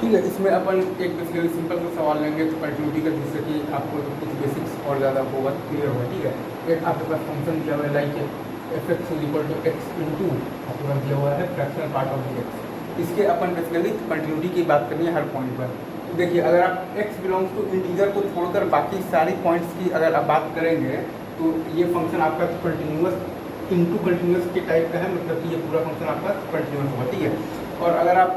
ठीक है। इसमें अपन एक बेसिकली सिंपल सा सवाल लेंगे तो कंटिन्यूटी का, जिससे कि आपको तो कुछ बेसिक्स और ज़्यादा होगा, क्लियर होगा। ठीक है। एक आपके पास फंक्शन दिया हुआ है like f x is equal to x into आपके पास दिया हुआ है fractional part of the x. इसके अपन बेसिकली कंटिन्यूटी की बात करनी है हर पॉइंट पर। तो देखिए, अगर आप एक्स बिलोंग्स टू इंटीजर को छोड़कर बाकी सारी पॉइंट्स की अगर आप बात करेंगे तो ये फंक्शन आपका कंटिन्यूस इंटू कंटिन्यूस के टाइप का है, मतलब कि ये पूरा फंक्शन आपका कंटिन्यूस होगा। ठीक है। और अगर आप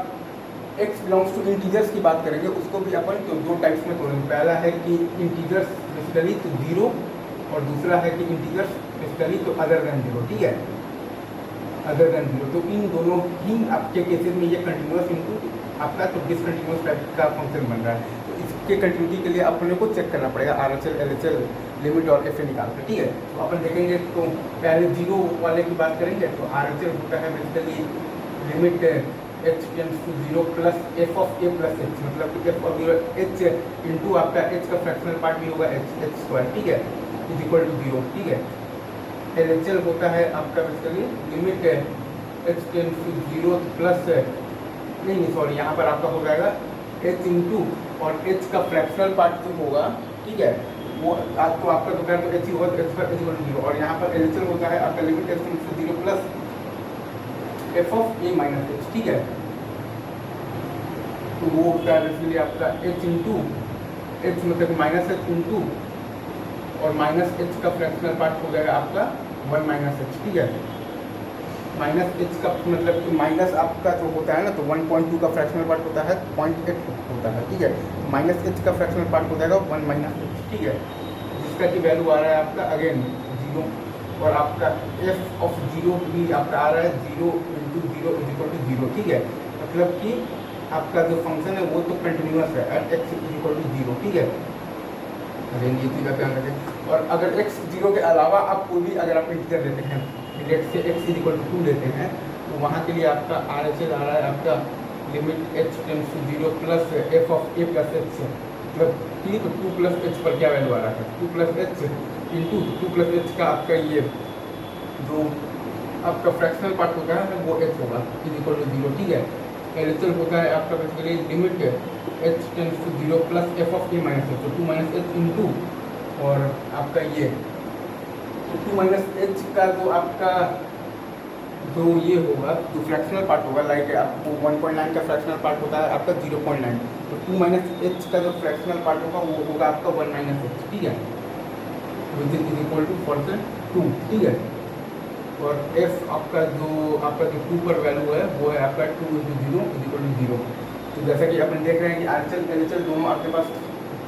एक्स बिलोंग्स टू इंटीजर्स की बात करेंगे उसको भी अपन तो दो टाइप्स में तोड़ेंगे। पहला है कि इंटीजर्स बेसिकली तो जीरो, और दूसरा है कि इंटीजर्स बेसिकली तो अदर देन जीरो। ठीक है, अदर देन जीरो। तो इन दोनों ही आपके केसेस में ये कंटिन्यूस इनटू आपका तो डिसकंटिन्यूस टाइप का फंक्शन बन रहा है। तो इसके कंटिन्यूटी के लिए अपने को चेक करना पड़ेगा R H L, L H L, limit और एफ ए निकाल कर। ठीक है। तो अपन देखेंगे तो पहले जीरो वाले की बात करेंगे तो आर एच एल होता है basically limit h tends to zero plus f of a plus h, मतलब कि f of zero h into आपका एच का फ्रैक्शनल पार्ट भी होगा एच एच स्क्वायर। ठीक है, इज इक्वल टू जीरो। ठीक है। एल एच एल होता है आपका basically limit h tends to zero plus नहीं सॉरी, यहाँ पर आपका हो जाएगा एच इंटू और एच का फ्रैक्शनल पार्ट जो होगा, ठीक है, वो आपको आपका दोपहर तो एच ही होगा, एच पर एच इक्वल टू जीरो। और यहाँ पर एल एच एल होता है आपका limit h tends to zero plus f of a minus h. ठीक है। तो वो होता है बेसिकली आपका एच इंटू एच मतलब माइनस एच इंटू और माइनस एच का फ्रैक्शनल पार्ट हो जाएगा आपका वन माइनस एच। ठीक है। माइनस एच का मतलब कि माइनस आपका जो होता है ना तो 1.2 का फ्रैक्शनल पार्ट होता है 0.8 होता है। ठीक है। माइनस एच का फ्रैक्शनल पार्ट हो जाएगा 1 माइनस एच। ठीक है, जिसका कि वैल्यू आ रहा है आपका अगेन जीरो, और आपका एफ ऑफ जीरो भी आपका आ रहा है zero into zero is equal to zero. ठीक है, मतलब कि आपका जो फंक्शन है वो तो कंटिन्यूस है at x is equal to zero. ठीक है, अगेन ये चीज़ का ध्यान रखें। और अगर एक्स जीरो के अलावा आप कोई भी अगर आप इंटीजर लेते हैं, लेट से एक्स इज इक्वल टू 2 लेते हैं, तो वहाँ के लिए आपका आर एच एल आ रहा है आपका limit h tends to zero plus f of a plus h, मतलब कि तो 2 प्लस एच पर क्या वैल्यू आ रहा है 2 plus H into 2 plus H का आपका ये जो आपका फ्रैक्शनल पार्ट होता है वो एच होगा इज इक्वल टू जीरो। ठीक है। एल एच एल होता है आपका basically limit h tends to zero plus f of a minus h, तो 2 माइनस एच इंटू और आपका ये तो 2 माइनस एच का जो आपका जो ये होगा जो फ्रैक्शनल पार्ट होगा, लाइक आपको 1.9 का फ्रैक्शनल पार्ट होता है आपका 0.9, तो 2 माइनस एच का जो फ्रैक्शनल पार्ट होगा वो होगा आपका 1 माइनस एच। ठीक है, which is equal two percent 2। ठीक है। और एफ आपका जो 2 पर वैल्यू है वो है आपका 2 into zero is equal to zero. तो जैसा कि अपन देख रहे हैं कि आरएचएल एलएचएल दोनों आपके पास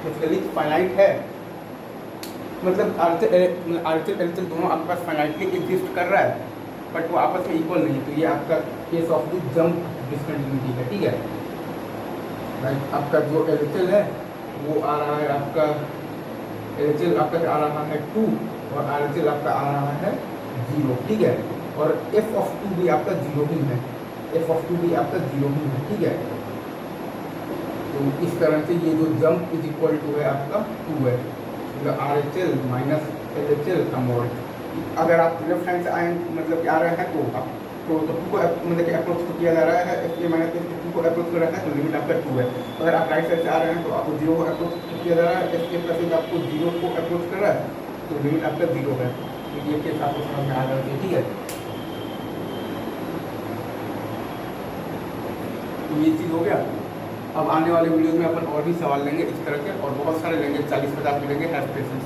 बेसिकली फाइनाइट है, मतलब आरएचएल एलएचएल दोनों आपके पास फाइनाइटली एग्जिस्ट कर रहा है, बट वो आपस में इक्वल नहीं है। तो ये आपका case of the jump discontinuity है। ठीक है, लाइक आपका जो एलएचएल है वो आ रहा है आपका एलएचएल आपका आ रहा है 2 और आरएचएल आपका आ रहा है 0। ठीक है, और एफ ऑफ 2 भी आपका 0 ही है, एफ ऑफ 2 भी आपका 0 ही है। ठीक है, तो इस तरह से ये जो जंप इज इक्वल टू है आपका 2 है, मतलब R H L minus L H L का मॉड। अगर आप लेफ्ट हैंड से आए मतलब कि आ रहे हैं तो आप तो 2 को मतलब कि अप्रोच को किया जा रहा है, एफ ए माइनस एफ 2 को अप्रोच कर रहा है तो लिमिट आपका 2 है। अगर आप राइट साइड से आ रहे हैं तो आपको 0 को अप्रोच किया जा रहा है, एफ ए प्लस आपको 0 को अप्रोच कर रहा है तो लिमिट आपका 0 है। तो ये केस आपको समझ में आ जाना चाहिए। ठीक है, तो ये चीज़ हो गया। अब आने वाले वीडियो में अपन और भी सवाल लेंगे इस तरह के, और बहुत सारे लेंगे, 40-50 भी लेंगे। Have patience.